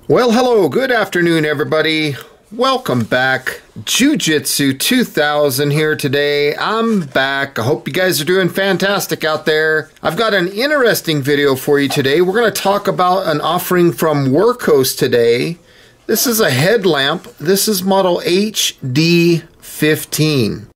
Well, hello, good afternoon, everybody. Welcome back. Jiu-Jitsu 2000 here today. I'm back. I hope you guys are doing fantastic out there. I've got an interesting video for you today. We're going to talk about an offering from Wurkkos today. This is a headlamp. This is model HD15.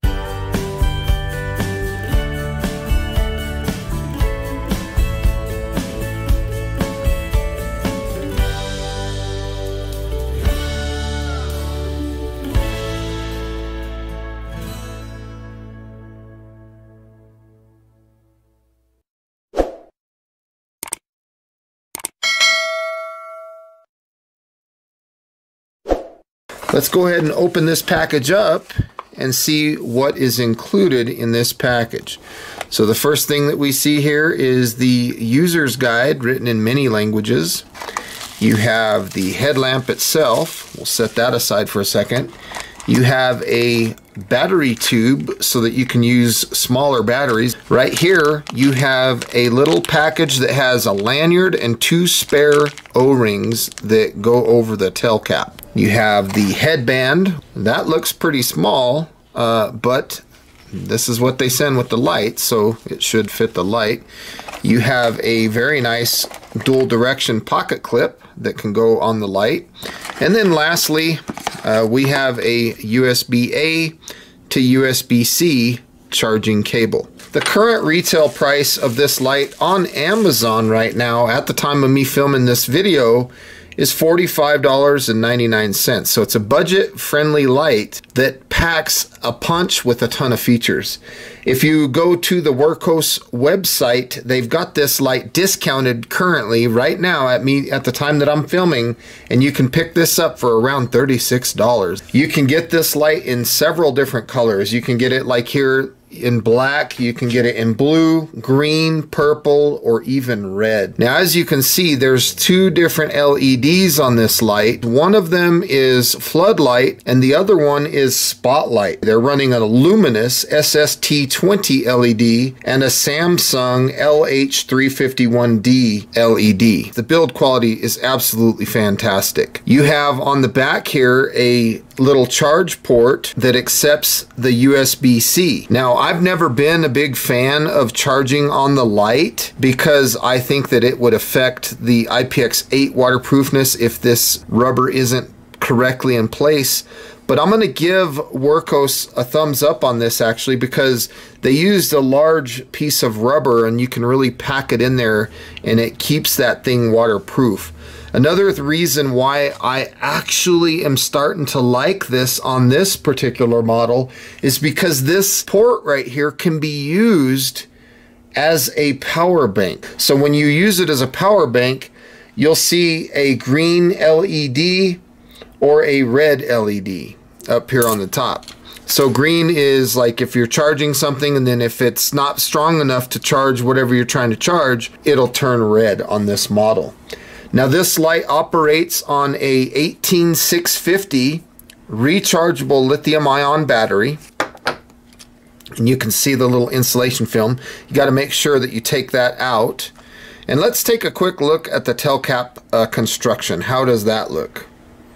Let's go ahead and open this package up and see what is included in this package. So the first thing that we see here is the user's guide written in many languages. You have the headlamp itself. We'll set that aside for a second. You have a battery tube so that you can use smaller batteries. Right here you have a little package that has a lanyard and 2 spare O-rings that go over the tail cap. You have the headband. That looks pretty small, but this is what they send with the light, so it should fit the light. You have a very nice dual direction pocket clip that can go on the light. And then lastly, we have a USB-A to USB-C charging cable. The current retail price of this light on Amazon right now, at the time of me filming this video, is $45.99. So it's a budget-friendly light that packs a punch with a ton of features. If you go to the Wurkkos website, they've got this light discounted currently right now at the time that I'm filming, and you can pick this up for around $36. You can get this light in several different colors. You can get it like here in black, you can get it in blue, green, purple, or even red. Now, as you can see, there's 2 different LEDs on this light. One of them is floodlight and the other one is spotlight. They're running a Luminus SST20 LED and a Samsung LH351D LED. The build quality is absolutely fantastic. You have on the back here a little charge port that accepts the USB-C. Now, I've never been a big fan of charging on the light because I think that it would affect the IPX8 waterproofness if this rubber isn't correctly in place. But I'm going to give Wurkkos a thumbs up on this actually, because they used a large piece of rubber and you can really pack it in there and it keeps that thing waterproof. Another reason why I actually am starting to like this on this particular model is because this port right here can be used as a power bank. So when you use it as a power bank, you'll see a green LED or a red LED up here on the top. So green is like if you're charging something, and then if it's not strong enough to charge whatever you're trying to charge, it'll turn red on this model. Now this light operates on a 18650 rechargeable lithium-ion battery. And you can see the little insulation film. You got to make sure that you take that out. And let's take a quick look at the tail cap construction. How does that look?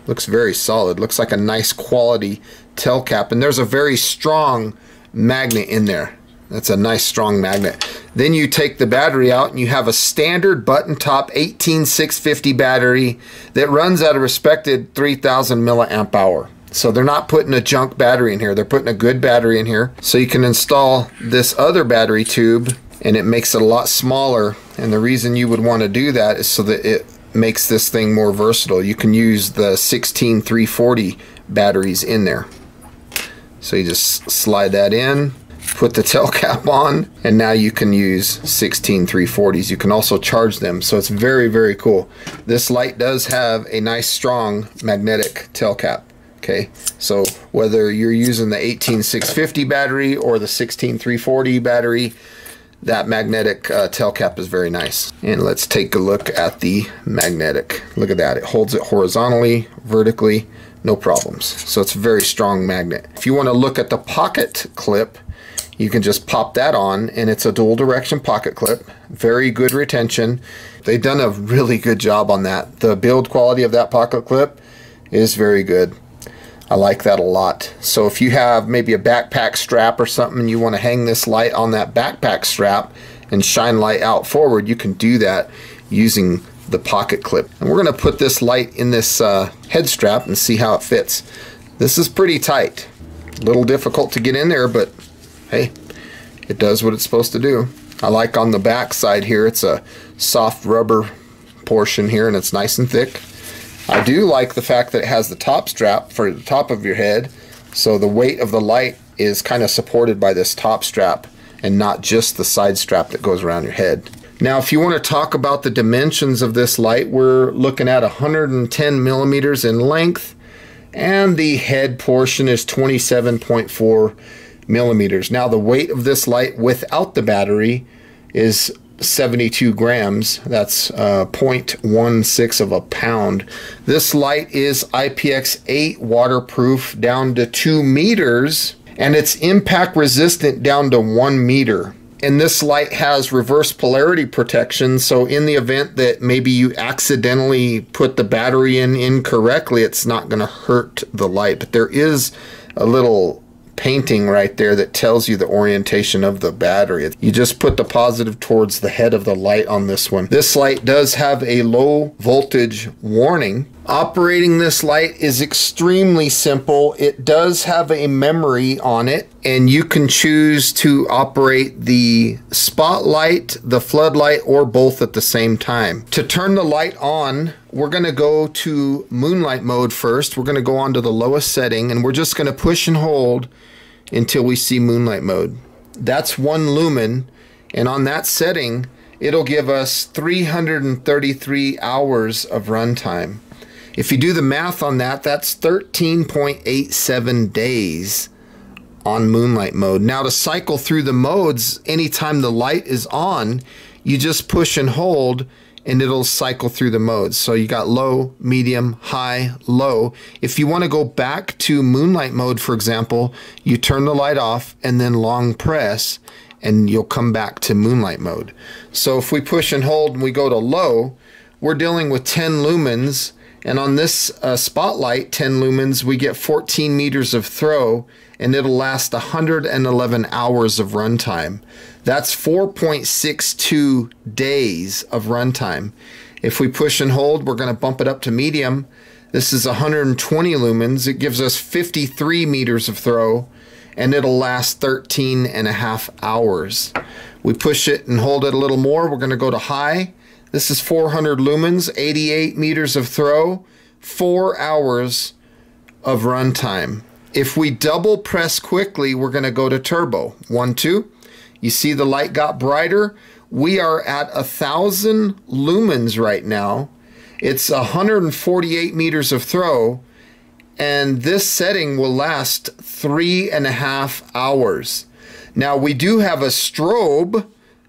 Looks very solid. Looks like a nice quality tail cap. And there's a very strong magnet in there. That's a nice strong magnet. Then you take the battery out and you have a standard button top 18650 battery that runs at a respected 3000 milliamp hour. So they're not putting a junk battery in here. They're putting a good battery in here. So you can install this other battery tube and it makes it a lot smaller. And the reason you would want to do that is so that it makes this thing more versatile. You can use the 16340 batteries in there. So you just slide that in, put the tail cap on, and now you can use 16340s. You can also charge them, so it's very, very cool. This light does have a nice strong magnetic tail cap. Okay, so whether you're using the 18650 battery or the 16340 battery, that magnetic tail cap is very nice. And let's take a look at the magnetic. Look at that, it holds it horizontally, vertically, no problems. So it's a very strong magnet. If you want to look at the pocket clip, You can just pop that on, and it's a dual direction pocket clip. Very good retention. They've done a really good job on that. The build quality of that pocket clip is very good. I like that a lot. So if you have maybe a backpack strap or something and you want to hang this light on that backpack strap and shine light out forward, you can do that using the pocket clip. And we're going to put this light in this head strap and see how it fits. This is pretty tight. A little difficult to get in there, but hey, it does what it's supposed to do. I like on the back side here, it's a soft rubber portion here and it's nice and thick. I do like the fact that it has the top strap for the top of your head, so the weight of the light is kind of supported by this top strap and not just the side strap that goes around your head. Now if you want to talk about the dimensions of this light, we're looking at 110 millimeters in length, and the head portion is 27.4 millimeters. Now the weight of this light without the battery is 72 grams. That's 0.16 of a pound. This light is IPX8 waterproof down to 2 meters, and it's impact resistant down to 1 meter. And this light has reverse polarity protection, so in the event that maybe you accidentally put the battery in incorrectly, it's not going to hurt the light. But there is a little painting right there that tells you the orientation of the battery. You just put the positive towards the head of the light on this one. This light does have a low voltage warning. Operating this light is extremely simple. It does have a memory on it, and you can choose to operate the spotlight, the floodlight, or both at the same time. To turn the light on, we're going to go to moonlight mode first. We're going to go on to the lowest setting, and we're just going to push and hold until we see moonlight mode. That's 1 lumen, and on that setting, it'll give us 333 hours of runtime. If you do the math on that, that's 13.87 days on moonlight mode. Now to cycle through the modes, anytime the light is on, you just push and hold and it'll cycle through the modes. So you got low, medium, high, low. If you want to go back to moonlight mode, for example, you turn the light off and then long press and you'll come back to moonlight mode. So if we push and hold and we go to low, we're dealing with 10 lumens. And on this spotlight, 10 lumens, we get 14 meters of throw, and it'll last 111 hours of runtime. That's 4.62 days of runtime. If we push and hold, we're going to bump it up to medium. This is 120 lumens. It gives us 53 meters of throw, and it'll last 13 and a half hours. We push it and hold it a little more. We're going to go to high. This is 400 lumens, 88 meters of throw, 4 hours of runtime. If we double press quickly, we're going to go to turbo. 1, 2. You see the light got brighter. We are at 1,000 lumens right now. It's 148 meters of throw, and this setting will last 3.5 hours. Now we do have a strobe,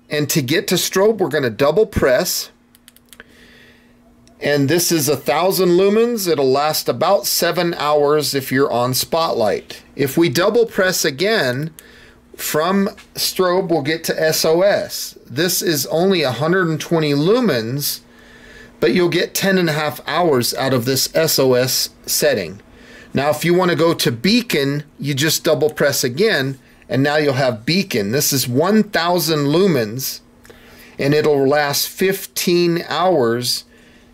and to get to strobe, we're going to double press. And this is 1,000 lumens. It'll last about 7 hours if you're on spotlight. If we double press again, from strobe we'll get to SOS. This is only 120 lumens, but you'll get 10.5 hours out of this SOS setting. Now if you want to go to beacon, you just double press again, and now you'll have beacon. This is 1,000 lumens, and it'll last 15 hours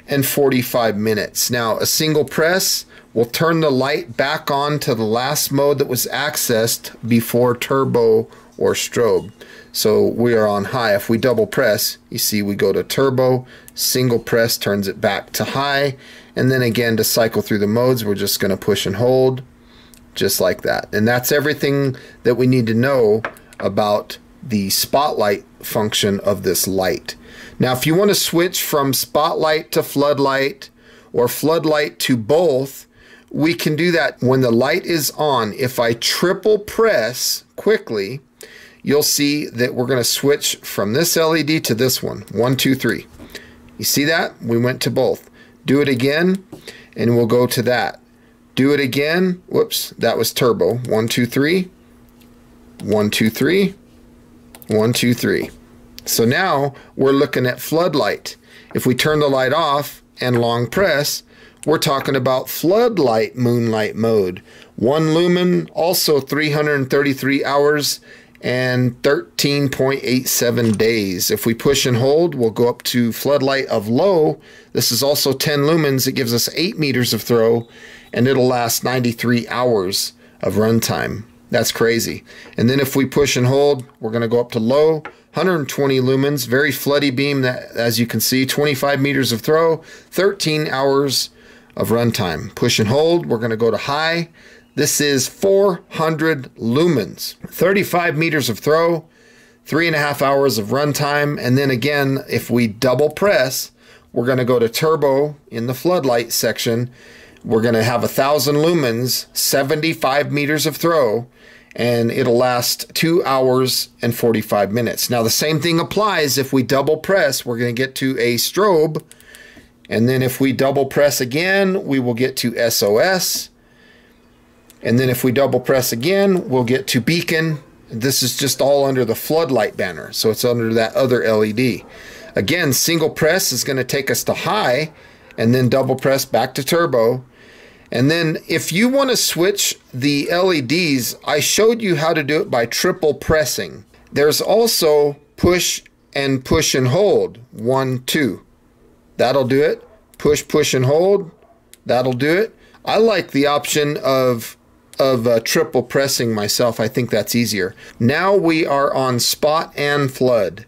and 45 minutes. Now a single press will turn the light back on to the last mode that was accessed before turbo or strobe. So we are on high. If we double press, you see we go to turbo, single press turns it back to high, and then again to cycle through the modes, we're just going to push and hold just like that. And that's everything that we need to know about the spotlight function of this light. Now if you want to switch from spotlight to floodlight or floodlight to both, we can do that when the light is on. If I triple press quickly, you'll see that we're going to switch from this LED to this one. 1, 2, 3. You see that? We went to both. Do it again and we'll go to that. Do it again. Whoops, that was turbo. 1, 2, 3. 1, 2, 3, 1, 2, 3. So now we're looking at floodlight. If we turn the light off and long press, we're talking about floodlight moonlight mode. 1 lumen, also 333 hours and 13.87 days. If we push and hold, we'll go up to floodlight of low. This is also 10 lumens. It gives us 8 meters of throw, and it'll last 93 hours of runtime. That's crazy. And then if we push and hold, we're going to go up to low, 120 lumens, very floody beam, that, as you can see, 25 meters of throw, 13 hours of runtime. Push and hold, we're going to go to high. This is 400 lumens, 35 meters of throw, 3.5 hours of runtime. And then again, if we double press, we're going to go to turbo in the floodlight section. We're going to have 1,000 lumens, 75 meters of throw, and it'll last 2 hours and 45 minutes. Now the same thing applies. If we double press, we're going to get to a strobe. And then if we double press again, we will get to SOS. And then if we double press again, we'll get to beacon. This is just all under the floodlight banner, so it's under that other LED. Again, single press is going to take us to high, and then double press back to turbo. And then if you want to switch the LEDs, I showed you how to do it by triple pressing. There's also push and hold. 1, 2. That'll do it. Push and hold. That'll do it. I like the option of triple pressing myself. I think that's easier. Now we are on spot and flood.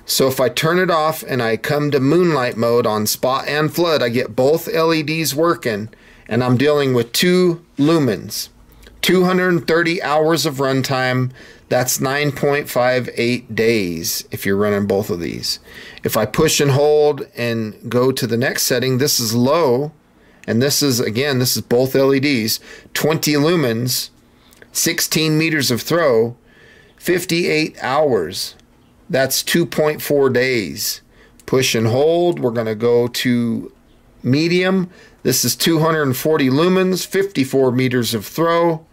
So if I turn it off and I come to moonlight mode on spot and flood, I get both LEDs working, and I'm dealing with 2 lumens. 230 hours of runtime. That's 9.58 days if you're running both of these. If I push and hold and go to the next setting, this is low. And this is, again, this is both LEDs, 20 lumens, 16 meters of throw, 58 hours. That's 2.4 days. Push and hold, we're going to go to medium. This is 240 lumens, 54 meters of throw,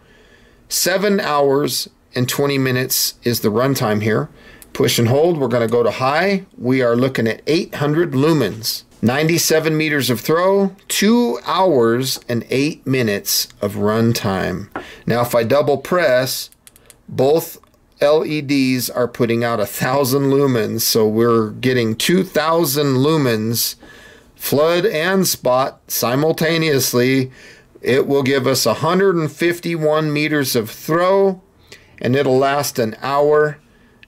7 hours and 20 minutes is the runtime here. Push and hold, we're going to go to high. We are looking at 800 lumens. 97 meters of throw, 2 hours and 8 minutes of run time. Now if I double press, both LEDs are putting out 1,000 lumens, so we're getting 2,000 lumens, flood and spot simultaneously. It will give us 151 meters of throw, and it'll last an hour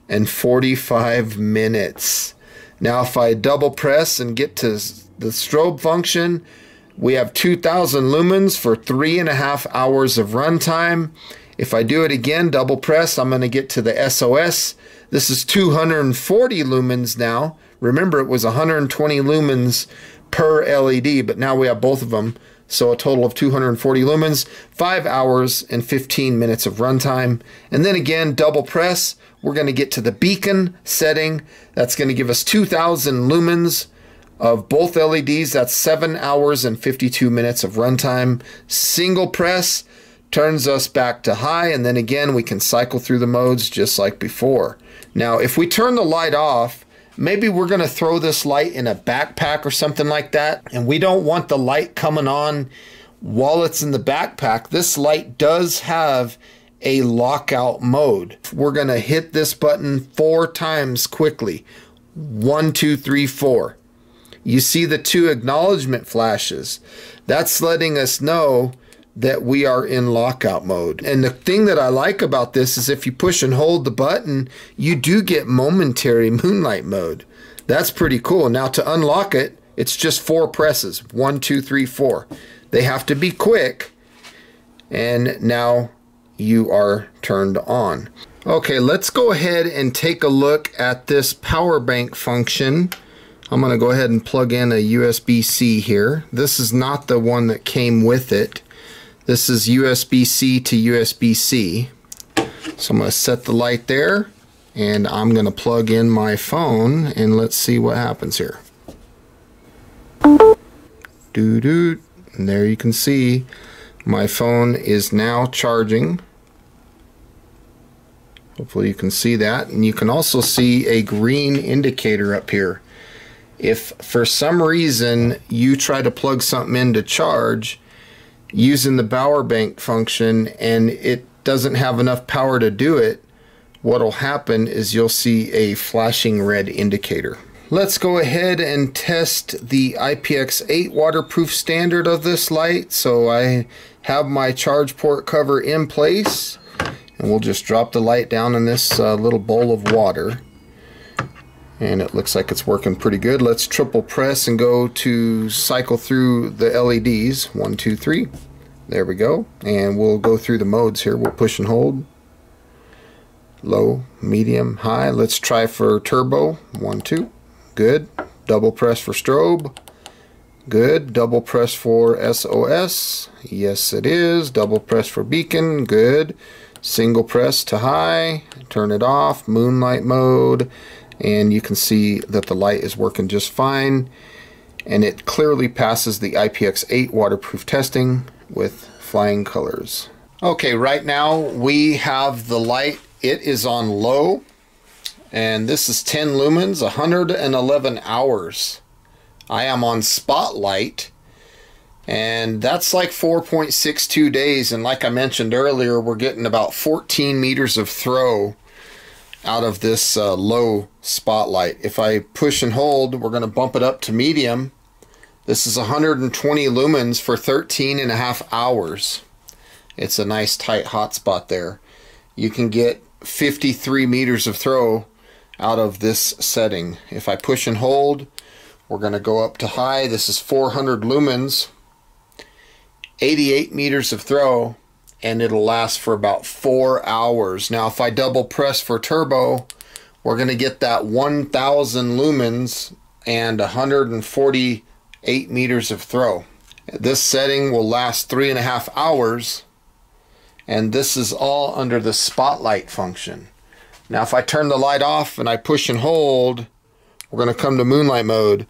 and 45 minutes. Now if I double press and get to the strobe function, we have 2,000 lumens for 3.5 hours of runtime. If I do it again, double press, I'm going to get to the SOS. This is 240 lumens now. Remember, it was 120 lumens per LED, but now we have both of them. So a total of 240 lumens, 5 hours and 15 minutes of runtime. And then again, double press, we're going to get to the beacon setting. That's going to give us 2,000 lumens of both LEDs. That's 7 hours and 52 minutes of runtime. Single press turns us back to high, and then again we can cycle through the modes just like before. Now if we turn the light off, maybe we're going to throw this light in a backpack or something like that, and we don't want the light coming on while it's in the backpack. This light does have a lockout mode. We're going to hit this button 4 times quickly. 1, 2, 3, 4. You see the 2 acknowledgement flashes. That's letting us know that we are in lockout mode. And the thing that I like about this is if you push and hold the button, you do get momentary moonlight mode. That's pretty cool. Now to unlock it, it's just 4 presses. 1, 2, 3, 4. They have to be quick. And now you are turned on. Okay, let's go ahead and take a look at this power bank function. I'm going to go ahead and plug in a USB-C here. This is not the one that came with it. This is USB-C to USB-C. So I'm going to set the light there, and I'm going to plug in my phone, and let's see what happens here. Doo-doo. And there you can see my phone is now charging. Hopefully you can see that. And you can also see a green indicator up here. If for some reason you try to plug something in to charge using the powerbank function and it doesn't have enough power to do it, what'll happen is you'll see a flashing red indicator. Let's go ahead and test the IPX8 waterproof standard of this light. So I have my charge port cover in place, and we'll just drop the light down in this little bowl of water. And it looks like it's working pretty good. Let's triple press and go to cycle through the LEDs. 1, 2, 3. There we go. And we'll go through the modes here. We'll push and hold. Low, medium, high. Let's try for turbo. 1, 2. Good. Double press for strobe. Good. Double press for SOS. Yes, it is. Double press for beacon. Good. Single press to high. Turn it off. Moonlight mode. And you can see that the light is working just fine. And it clearly passes the IPX8 waterproof testing with flying colors. Okay, right now we have the light. It is on low. And this is 10 lumens, 111 hours. I am on spotlight, and that's like 4.62 days. And like I mentioned earlier, we're getting about 14 meters of throw out of this low spotlight. If I push and hold, we're going to bump it up to medium. This is 120 lumens for 13.5 hours. It's a nice tight hot spot there. You can get 53 meters of throw out of this setting. If I push and hold, we're going to go up to high. This is 400 lumens, 88 meters of throw, and it'll last for about 4 hours. Now if I double press for turbo, we're going to get that 1000 lumens and 148 meters of throw. This setting will last 3.5 hours, and this is all under the spotlight function. Now if I turn the light off and I push and hold, we're going to come to moonlight mode.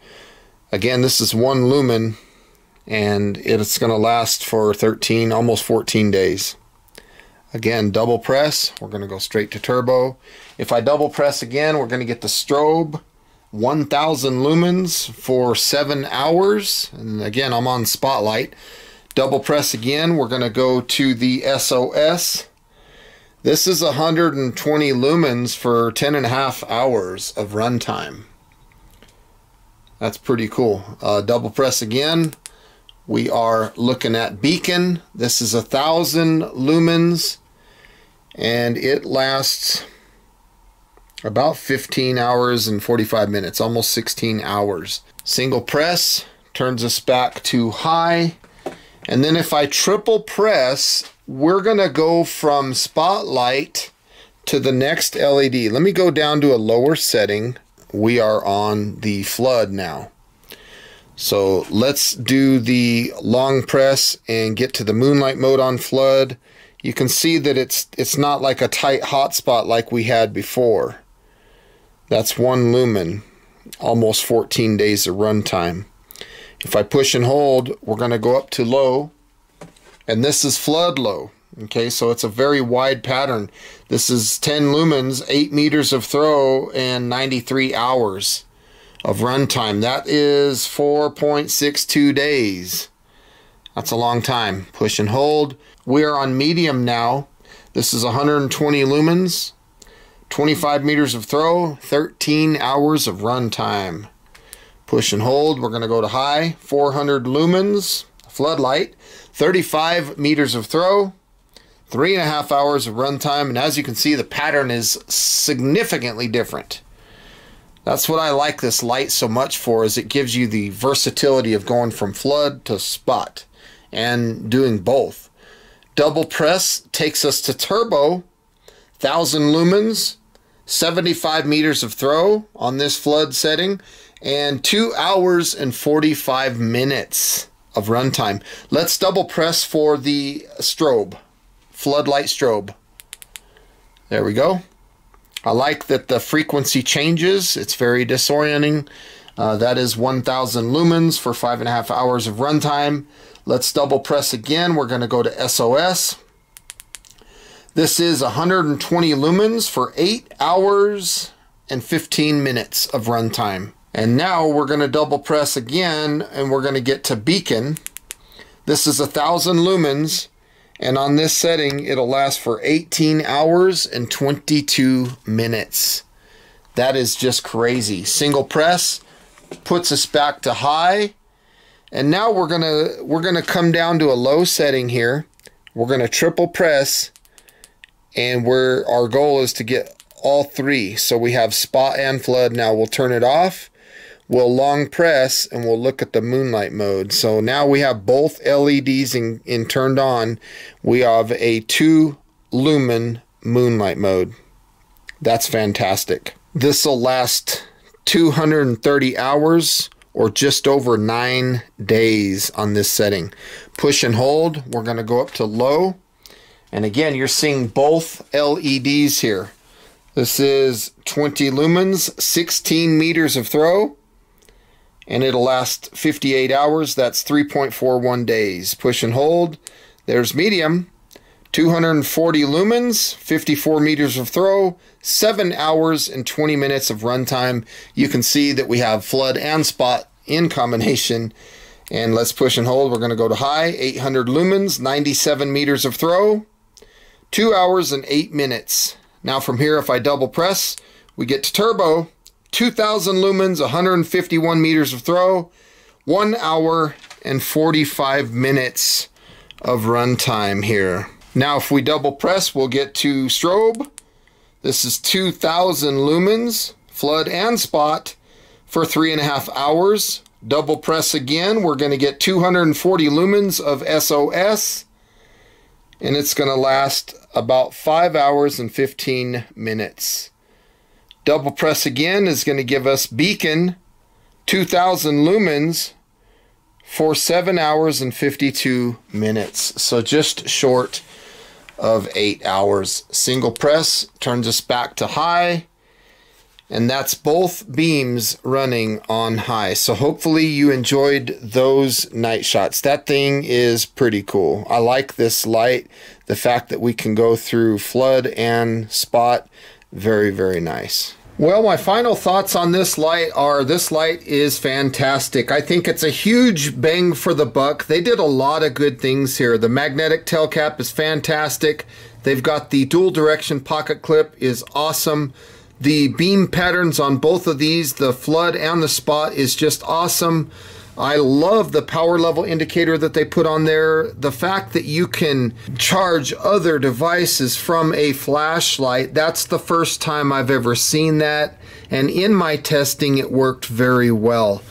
Again, this is 1 lumen, and it's going to last for 13, almost 14 days. Again, double press, we're going to go straight to turbo. If I double press again, we're going to get the strobe, 1000 lumens for 7 hours. And again, I'm on spotlight. Double press again, we're going to go to the SOS. This is 120 lumens for 10.5 hours of runtime. That's pretty cool. Double press again. We are looking at beacon. This is 1000 lumens, and it lasts about 15 hours and 45 minutes, almost 16 hours. Single press turns us back to high. And then if I triple press, we're going to go from spotlight to the next LED. Let me go down to a lower setting. We are on the flood now. So let's do the long press and get to the moonlight mode on flood. You can see that it's not like a tight hotspot like we had before. That's 1 lumen, almost 14 days of runtime. If I push and hold, we're going to go up to low, and this is flood low. Okay, so it's a very wide pattern. This is 10 lumens, 8 meters of throw, and 93 hours of runtime. That is 4.62 days. That's a long time. Push and hold. We are on medium now. This is 120 lumens, 25 meters of throw, 13 hours of runtime. Push and hold, we're going to go to high, 400 lumens, floodlight, 35 meters of throw, 3.5 hours of runtime, and as you can see, the pattern is significantly different. That's what I like this light so much for, is it gives you the versatility of going from flood to spot and doing both. Double press takes us to turbo, 1000 lumens, 75 meters of throw on this flood setting, and 2 hours and 45 minutes of runtime. Let's double press for the strobe, floodlight strobe. There we go. I like that the frequency changes. It's very disorienting. That is 1000 lumens for 5.5 hours of runtime. Let's double press again. We're going to go to SOS. This is 120 lumens for 8 hours and 15 minutes of runtime. And now we're going to double press again, and we're going to get to beacon. This is 1,000 lumens, and on this setting it'll last for 18 hours and 22 minutes. That is just crazy. Single press puts us back to high, and now we're gonna come down to a low setting here. We're gonna triple press, and our goal is to get all three. So we have spot and flood. Now we'll turn it off. We'll long press, and we'll look at the moonlight mode. So now we have both LEDs in turned on. We have a 2 lumen moonlight mode. That's fantastic. This will last 230 hours or just over 9 days on this setting. Push and hold. We're going to go up to low. And again, you're seeing both LEDs here. This is 20 lumens, 16 meters of throw, and it'll last 58 hours. That's 3.41 days. Push and hold. There's medium, 240 lumens, 54 meters of throw, 7 hours and 20 minutes of runtime. You can see that we have flood and spot in combination. And let's push and hold. We're going to go to high, 800 lumens, 97 meters of throw, 2 hours and 8 minutes. Now from here, if I double press, we get to turbo, 2,000 lumens, 151 meters of throw, 1 hour and 45 minutes of runtime here. Now if we double press, we'll get to strobe. This is 2,000 lumens, flood and spot, for 3.5 hours. Double press again, we're going to get 240 lumens of SOS, and it's going to last about 5 hours and 15 minutes. Double press again is going to give us beacon, 2,000 lumens, for 7 hours and 52 minutes. So just short of 8 hours. Single press turns us back to high, and that's both beams running on high. So hopefully you enjoyed those night shots. That thing is pretty cool. I like this light. The fact that we can go through flood and spot, very, very nice. Well, my final thoughts on this light are, this light is fantastic. I think it's a huge bang for the buck. They did a lot of good things here. The magnetic tail cap is fantastic. They've got the dual direction pocket clip is awesome. The beam patterns on both of these, the flood and the spot, is just awesome. I love the power level indicator that they put on there. The fact that you can charge other devices from a flashlight, that's the first time I've ever seen that. And in my testing, it worked very well.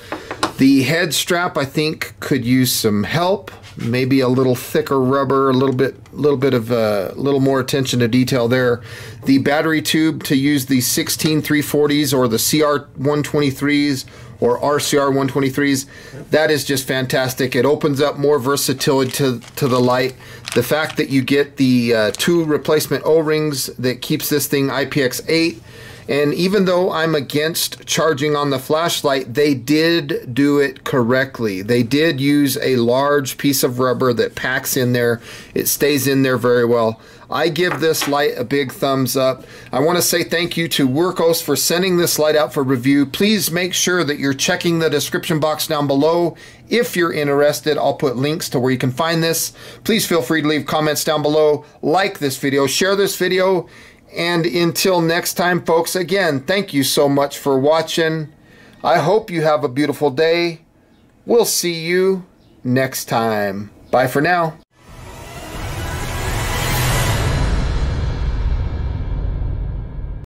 The head strap, I think, could use some help. Maybe a little thicker rubber, a little bit more attention to detail there. The battery tube to use the 16340s or the CR123s or RCR123s, that is just fantastic. It opens up more versatility to the light. The fact that you get the 2 replacement O-rings that keeps this thing IPX8. And even though I'm against charging on the flashlight, they did do it correctly. They did use a large piece of rubber that packs in there. It stays in there very well. I give this light a big thumbs up. I want to say thank you to Wurkkos for sending this light out for review. Please make sure that you're checking the description box down below. If you're interested, I'll put links to where you can find this. Please feel free to leave comments down below. Like this video, share this video. And until next time, folks, again, thank you so much for watching. I hope you have a beautiful day. We'll see you next time. Bye for now.